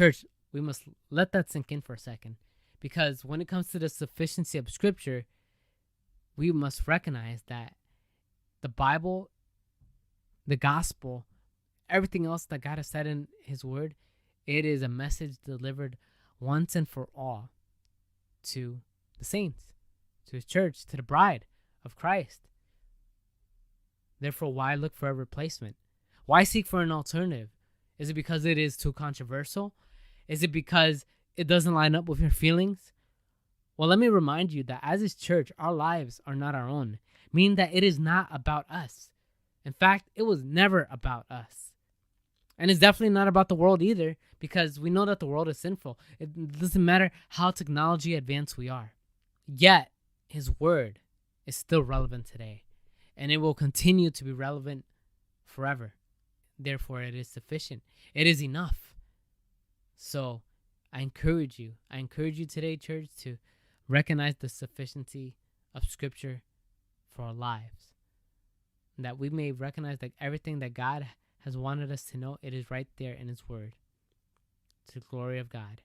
Church, we must let that sink in for a second. Because when it comes to the sufficiency of Scripture, we must recognize that the Bible, the gospel, everything else that God has said in His Word, it is a message delivered once and for all to the saints, to His church, to the bride of Christ. Therefore, why look for a replacement? Why seek for an alternative? Is it because it is too controversial? Is it because it doesn't line up with your feelings? Well, let me remind you that as His church, our lives are not our own, meaning that it is not about us. In fact, it was never about us. And it's definitely not about the world either, because we know that the world is sinful. It doesn't matter how technology advanced we are. Yet, His word is still relevant today, and it will continue to be relevant forever. Therefore, it is sufficient. It is enough. So, I encourage you today, church, to recognize the sufficiency of Scripture for our lives. And that we may recognize that everything that God has wanted us to know, it is right there in His word. To the glory of God.